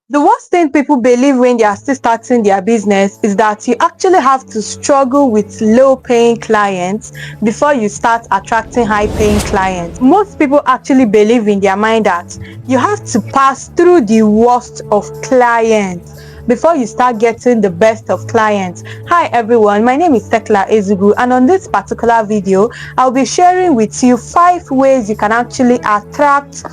The worst thing people believe when they are still starting their business is that you actually have to struggle with low paying clients before you start attracting high paying clients. Most people actually believe in their mind that you have to pass through the worst of clients before you start getting the best of clients. Hi everyone, my name is Tekla Ezugu, and on this particular video, I'll be sharing with you 5 ways you can actually attract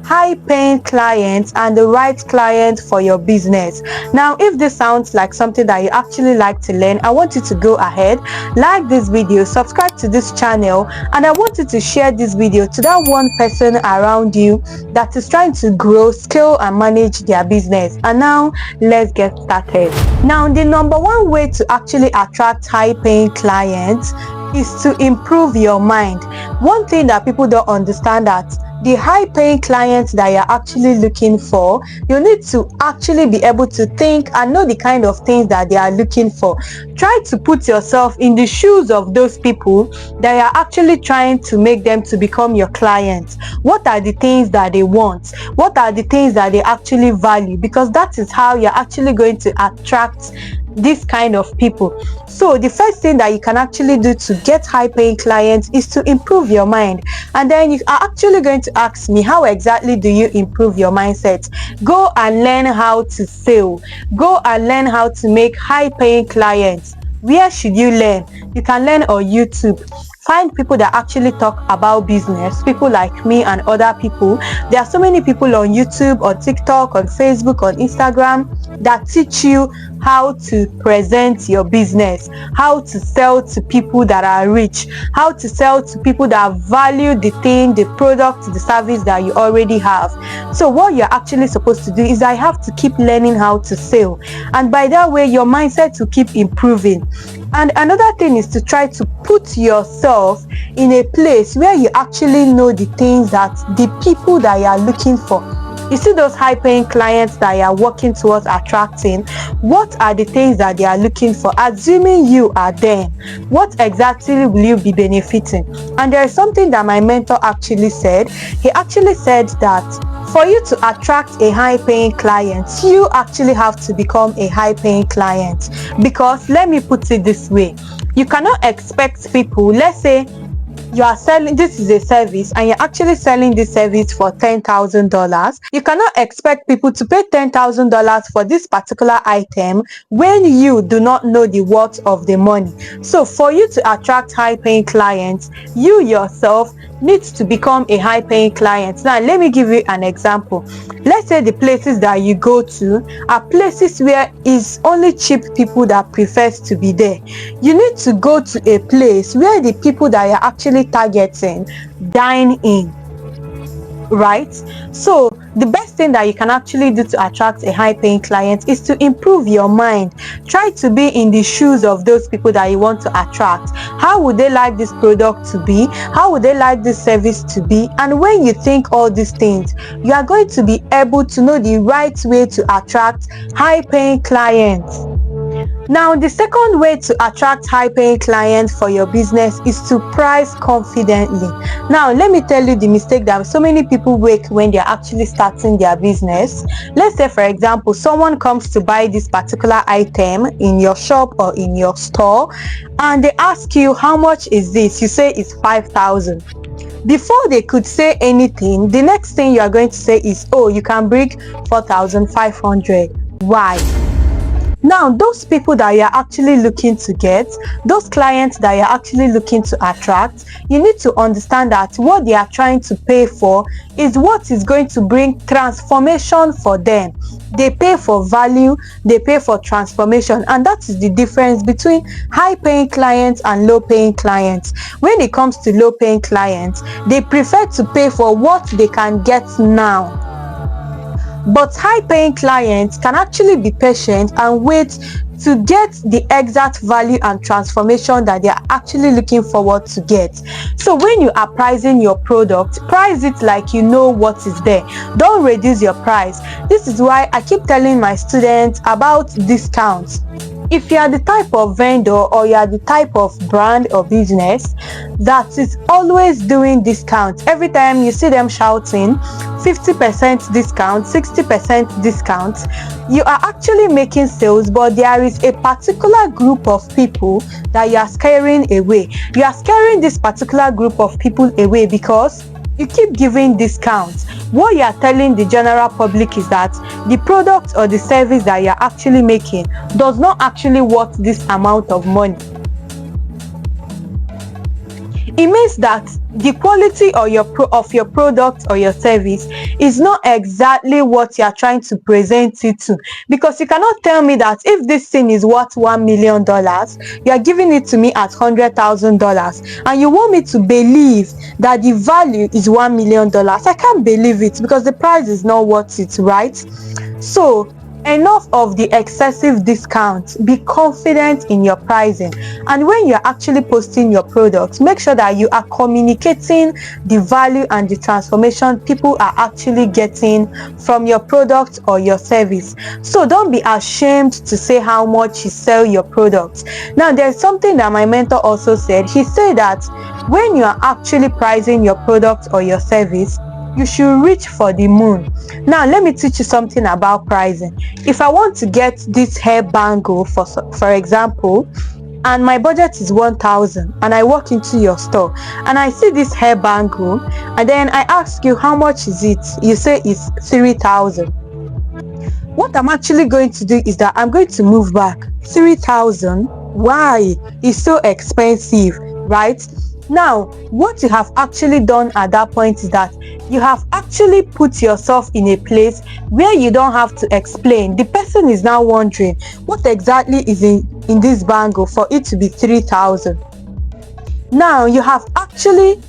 high paying clients and the right client for your business. Now, if this sounds like something that you actually like to learn, I want you to go ahead, like this video, subscribe to this channel, and I want you to share this video to that one person around you that is trying to grow, scale, and manage their business. And now let's get started. Now, the number one way to actually attract high paying clients is to improve your mind. One thing that people don't understand, that the high paying clients that you're actually looking for, you need to actually be able to think and know the kind of things that they are looking for. Try to put yourself in the shoes of those people that you're actually trying to make them to become your clients. What are the things that they want? What are the things that they actually value? Because that is how you're actually going to attract this kind of people. So the first thing that you can actually do to get high paying clients is to improve your mind. And then you are actually going to ask me, how exactly do you improve your mindset? Go and learn how to sell. Go and learn how to make high paying clients. Where should you learn? You can learn on YouTube. Find people that actually talk about business, people like me and other people. There are so many people on YouTube, on TikTok, on Facebook, on Instagram that teach you how to present your business, how to sell to people that are rich, how to sell to people that value the thing, the product, the service that you already have. So what you're actually supposed to do is I have to keep learning how to sell. And by that way, your mindset will keep improving. And another thing is to try to put yourself in a place where you actually know the things that the people that you are looking for. You see those high paying clients that you are working towards attracting, what are the things that they are looking for? Assuming you are them, what exactly will you be benefiting? And there is something that my mentor actually said. He actually said that for you to attract a high paying client, you actually have to become a high paying client. Because let me put it this way, you cannot expect people, let's say you are selling, this is a service and you're actually selling this service for $10,000. You cannot expect people to pay $10,000 for this particular item when you do not know the worth of the money. So for you to attract high paying clients, you yourself needs to become a high paying client. Now let me give you an example. Let's say the places that you go to are places where it's only cheap people that prefers to be there. You need to go to a place where the people that you're actually targeting dine in, right? So the best thing that you can actually do to attract a high paying client is to improve your mind. Try to be in the shoes of those people that you want to attract. How would they like this product to be? How would they like this service to be? And when you think all these things, you are going to be able to know the right way to attract high paying clients. Now, the second way to attract high paying clients for your business is to price confidently. Now, let me tell you the mistake that so many people make when they're actually starting their business. Let's say, for example, someone comes to buy this particular item in your shop or in your store, and they ask you, how much is this? You say it's 5,000. Before they could say anything, the next thing you are going to say is, oh, you can bring 4,500. Why? Now, those people that you're actually looking to get, those clients that you're actually looking to attract, you need to understand that what they are trying to pay for is what is going to bring transformation for them. They pay for value, they pay for transformation, and that is the difference between high-paying clients and low-paying clients. When it comes to low-paying clients, they prefer to pay for what they can get now. But high-paying clients can actually be patient and wait to get the exact value and transformation that they are actually looking forward to get. So when you are pricing your product, price it like you know what is there. Don't reduce your price. This is why I keep telling my students about discounts. If you are the type of vendor or you are the type of brand or business that is always doing discounts, every time you see them shouting 50% discount, 60% discount, you are actually making sales, but there is a particular group of people that you are scaring away. You are scaring this particular group of people away because you keep giving discounts. What you are telling the general public is that the product or the service that you are actually making does not actually worth this amount of money. It means that the quality of your product or your service is not exactly what you are trying to present it to, because you cannot tell me that if this thing is worth $1 million, you are giving it to me at $100,000 and you want me to believe that the value is $1 million. I can't believe it because the price is not worth it, right? So enough of the excessive discounts. Be confident in your pricing, and when you're actually posting your products, make sure that you are communicating the value and the transformation people are actually getting from your product or your service. So don't be ashamed to say how much you sell your products. Now, there's something that my mentor also said. He said that when you are actually pricing your product or your service, you should reach for the moon. Now, let me teach you something about pricing. If I want to get this hair bangle, for example, and my budget is 1,000, and I walk into your store and I see this hair bangle, and then I ask you how much is it, you say it's 3,000. What I'm actually going to do is that I'm going to move back. 3,000? Why? It's so expensive, right? Now, what you have actually done at that point is that you have actually put yourself in a place where you don't have to explain. The person is now wondering what exactly is in this bangle for it to be 3,000. Now, you are actually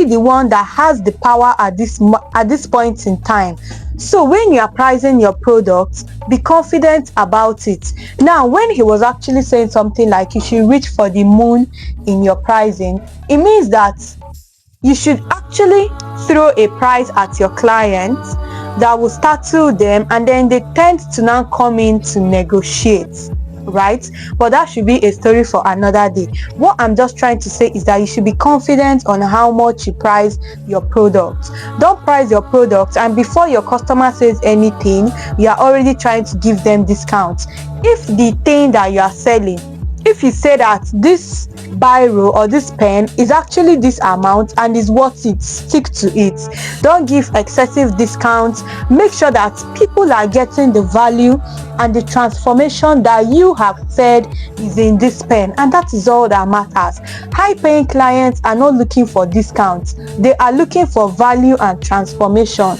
the one that has the power at this point in time. So when you are pricing your products, be confident about it. Now, when he was actually saying something like you should reach for the moon in your pricing, it means that you should actually throw a price at your clients that will startle them, and then they tend to now come in to negotiate, right? But that should be a story for another day. What I'm just trying to say is that you should be confident on how much you price your product. Don't price your product and before your customer says anything, you are already trying to give them discounts. If the thing that you are selling, if you say that this biro or this pen is actually this amount and is worth it, stick to it. Don't give excessive discounts. Make sure that people are getting the value and the transformation that you have said is in this pen, and that is all that matters. High paying clients are not looking for discounts. They are looking for value and transformation.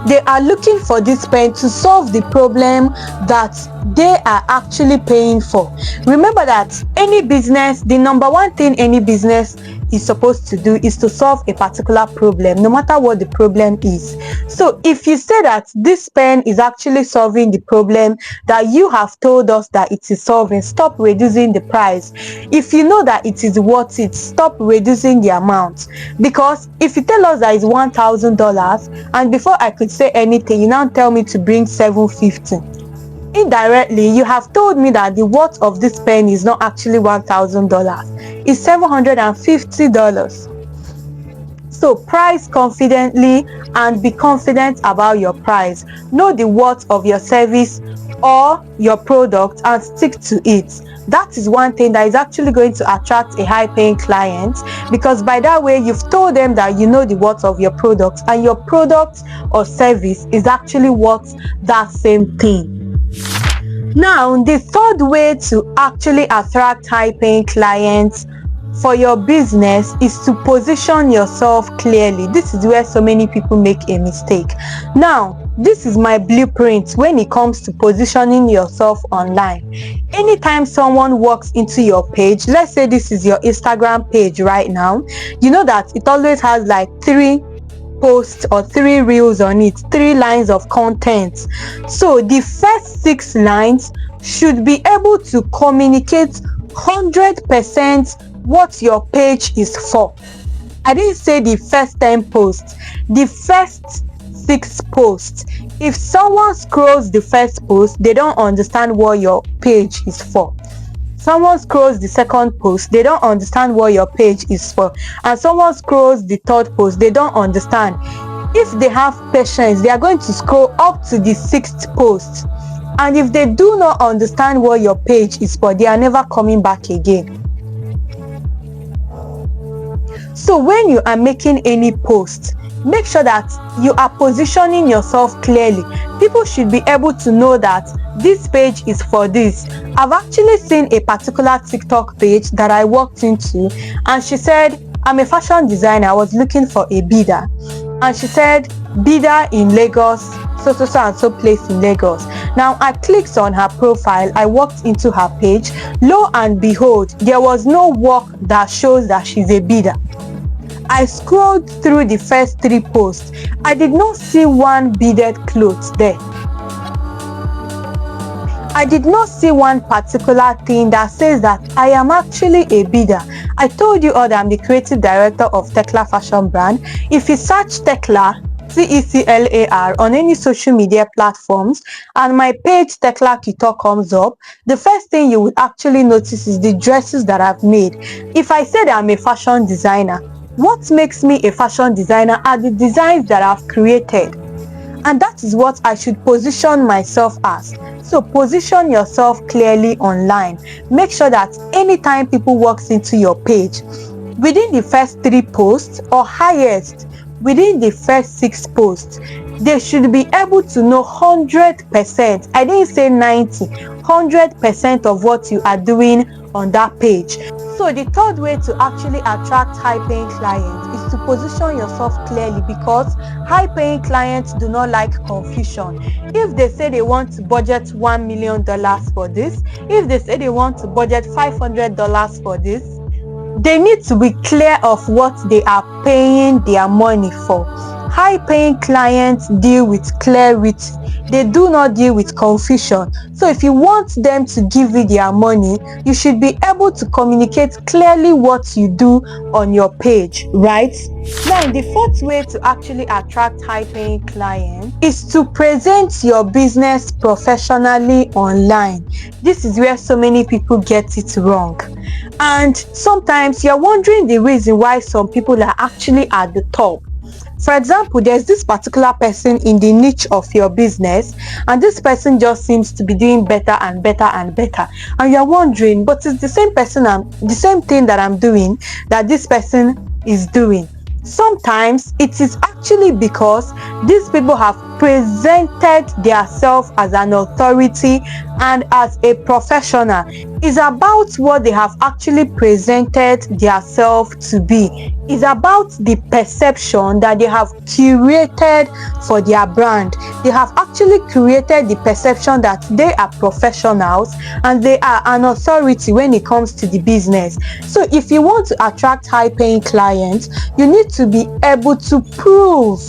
They are looking for this pen to solve the problem that they are actually paying for. Remember that any business, the number one thing any business is supposed to do is to solve a particular problem, no matter what the problem is. So if you say that this pen is actually solving the problem that you have told us that it is solving, stop reducing the price. If you know that it is worth it, stop reducing the amount. Because if you tell us that it's $1,000 and before I could say anything, you now tell me to bring $750. Indirectly, you have told me that the worth of this pen is not actually $1,000, it's $750. So price confidently and be confident about your price. Know the worth of your service or your product and stick to it. That is one thing that is actually going to attract a high-paying client, because by that way you've told them that you know the worth of your product and your product or service is actually worth that same thing. Now, the third way to actually attract high-paying clients for your business is to position yourself clearly. This is where so many people make a mistake. Now, this is my blueprint when it comes to positioning yourself online. Anytime someone walks into your page, let's say this is your Instagram page right now, you know that it always has like 3 posts or 3 reels on it, 3 lines of content. So the first 6 lines should be able to communicate 100% what your page is for. I didn't say the first 10 posts. The first 6 posts. If someone scrolls the first post, they don't understand what your page is for. Someone scrolls the second post, they don't understand what your page is for. And someone scrolls the third post, they don't understand. If they have patience, they are going to scroll up to the 6th post. And if they do not understand what your page is for, they are never coming back again. So when you are making any post, make sure that you are positioning yourself clearly. People should be able to know that this page is for this. I've actually seen a particular TikTok page that I walked into, and she said, I'm a fashion designer, I was looking for a bidder. And she said, bidder in Lagos, so and so place in Lagos. Now I clicked on her profile, I walked into her page. Lo and behold, there was no work that shows that she's a bidder. I scrolled through the first 3 posts. I did not see one beaded clothes there. I did not see one particular thing that says that I am actually a bidder. I told you all that I'm the creative director of Tekla Fashion Brand. If you search Tekla, Teclar, on any social media platforms, and my page Tekla Kito comes up, the first thing you would actually notice is the dresses that I've made. If I said I'm a fashion designer, what makes me a fashion designer are the designs that I've created. And that is what I should position myself as. So position yourself clearly online. Make sure that anytime people walks into your page, within the first 3 posts, or highest within the first 6 posts, they should be able to know 100%. I didn't say 90, 100% of what you are doing on that page. So the third way to actually attract high-paying clients is to position yourself clearly, because high-paying clients do not like confusion. If they say they want to budget $1 million for this, if they say they want to budget $500 for this, they need to be clear of what they are paying their money for. High-paying clients deal with clarity. They do not deal with confusion. So if you want them to give you their money, you should be able to communicate clearly what you do on your page, right? Now, the fourth way to actually attract high-paying clients is to present your business professionally online. This is where so many people get it wrong. And sometimes you're wondering the reason why some people are actually at the top. For example, there's this particular person in the niche of your business, and this person just seems to be doing better and better and better. And you're wondering, but it's the same person, the same thing that I'm doing that this person is doing. Sometimes it is actually because these people have presented themselves as an authority and as a professional. It's about what they have actually presented themselves to be. It's about the perception that they have curated for their brand. They have actually created the perception that they are professionals and they are an authority when it comes to the business. So if you want to attract high-paying clients, you need to be able to prove.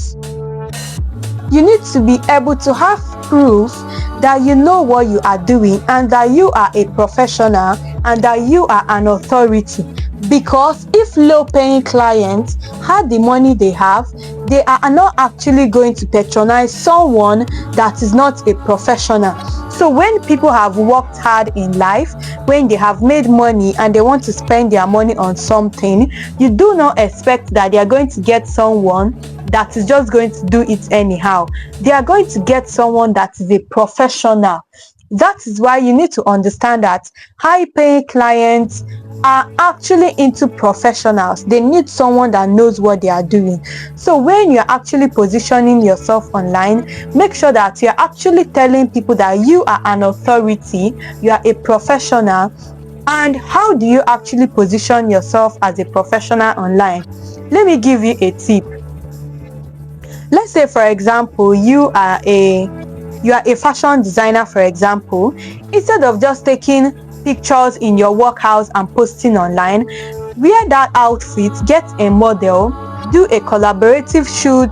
You need to be able to have proof that you know what you are doing and that you are a professional and that you are an authority. Because if low-paying clients had the money they have, they are not actually going to patronize someone that is not a professional. So when people have worked hard in life, when they have made money and they want to spend their money on something, you do not expect that they are going to get someone that is just going to do it anyhow. They are going to get someone that is a professional. That is why you need to understand that high-paying clients are actually into professionals. They need someone that knows what they are doing. So when you're actually positioning yourself online, make sure that you're actually telling people that you are an authority, you are a professional. And how do you actually position yourself as a professional online? Let me give you a tip. Let's say, for example, you are a fashion designer, for example. Instead of just taking pictures in your workhouse and posting online, wear that outfit, get a model, do a collaborative shoot,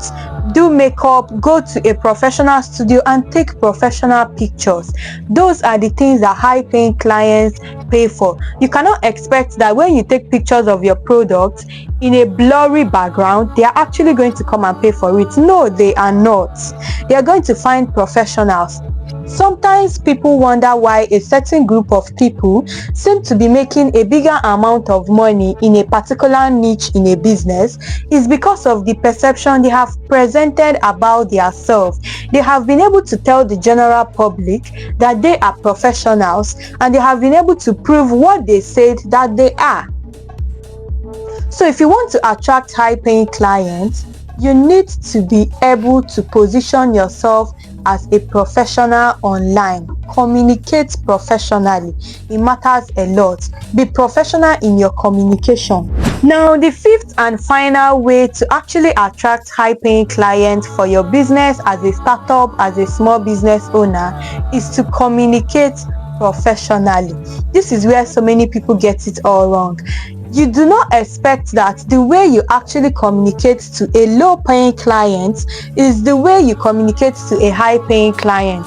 do makeup, go to a professional studio and take professional pictures. Those are the things that high paying clients pay for. You cannot expect that when you take pictures of your product in a blurry background, they are actually going to come and pay for it. No, they are not. They are going to find professionals. Sometimes people wonder why a certain group of people seem to be making a bigger amount of money in a particular niche in a business. Is because of the perception they have presented about themselves. They have been able to tell the general public that they are professionals, and they have been able to prove what they said that they are. So if you want to attract high-paying clients, you need to be able to position yourself as a professional online. Communicate professionally. It matters a lot. Be professional in your communication. Now, the fifth and final way to actually attract high-paying clients for your business as a startup, as a small business owner, is to communicate professionally. This is where so many people get it all wrong. You do not expect that the way you actually communicate to a low-paying client is the way you communicate to a high-paying client.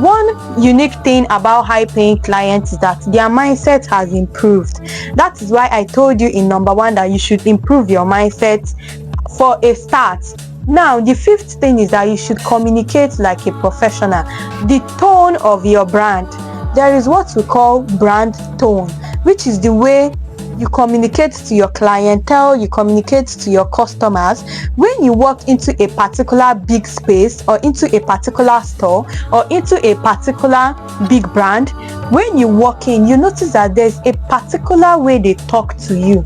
One unique thing about high-paying clients is that their mindset has improved. That is why I told you in number 1 that you should improve your mindset for a start. Now, the fifth thing is that you should communicate like a professional. The tone of your brand. There is what we call brand tone, which is the way you communicate to your clientele, you communicate to your customers. When you walk into a particular big space or into a particular store or into a particular big brand, when you walk in, you notice that there's a particular way they talk to you.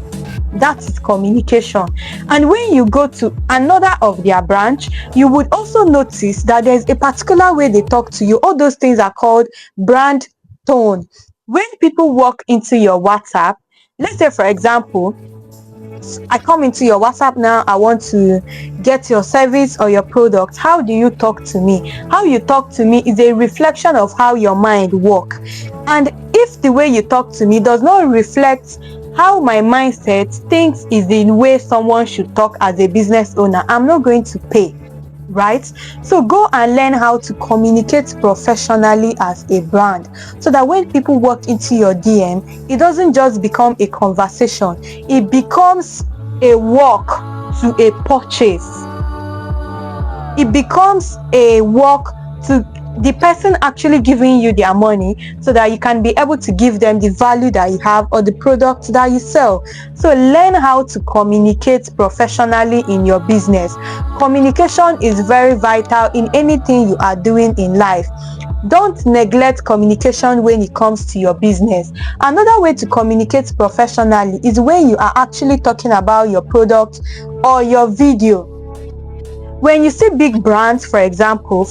That is communication. And when you go to another of their branch, you would also notice that there's a particular way they talk to you. All those things are called brand tone. When people walk into your WhatsApp, let's say, for example, I come into your WhatsApp now, I want to get your service or your product. How do you talk to me? How you talk to me is a reflection of how your mind works. And if the way you talk to me does not reflect how my mindset thinks is the way someone should talk as a business owner, I'm not going to pay. Right? So go and learn how to communicate professionally as a brand, so that when people walk into your DM, it doesn't just become a conversation, it becomes a walk to a purchase. It becomes a walk to the person actually giving you their money, so that you can be able to give them the value that you have or the product that you sell. So learn how to communicate professionally in your business. Communication is very vital in anything you are doing in life. Don't neglect communication when it comes to your business. Another way to communicate professionally is when you are actually talking about your product or your video. When you see big brands, for example,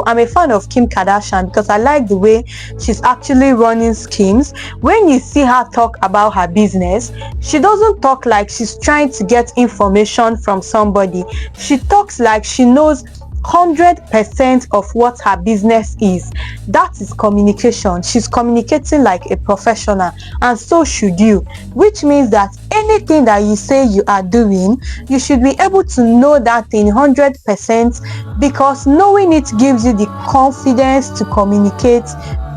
I'm a fan of Kim Kardashian because I like the way she's actually running schemes. When you see her talk about her business, she doesn't talk like she's trying to get information from somebody. She talks like she knows 100% of what her business is. That is communication. She's communicating like a professional, and so should you, which means that anything that you say you are doing, you should be able to know that thing 100%, because knowing it gives you the confidence to communicate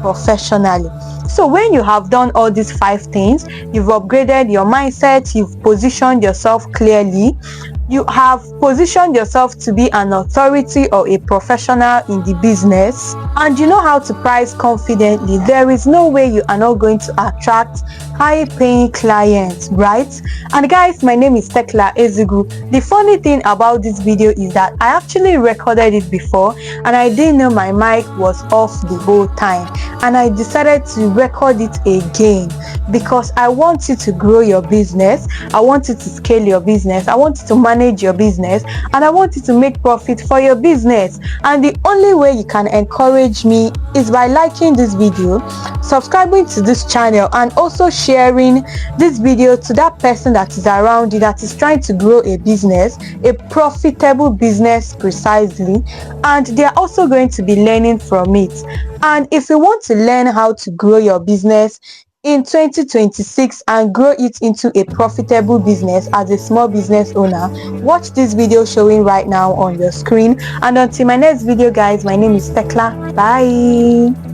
professionally. So when you have done all these 5 things, you've upgraded your mindset, you've positioned yourself clearly, you have positioned yourself to be an authority or a professional in the business, and you know how to price confidently, there is no way you are not going to attract high-paying clients, right? And guys, my name is Tekla Ezugwu. The funny thing about this video is that I actually recorded it before and I didn't know my mic was off the whole time, and I decided to record it again because I want you to grow your business, I want you to scale your business, I want you to manage your business, and I want you to make profit for your business. And the only way you can encourage me is by liking this video, subscribing to this channel, and also sharing this video to that person that is around you that is trying to grow a business, a profitable business precisely, and they are also going to be learning from it. And if you want to learn how to grow your business in 2026 and grow it into a profitable business as a small business owner, watch this video showing right now on your screen. And until my next video, guys, my name is Tekla. Bye.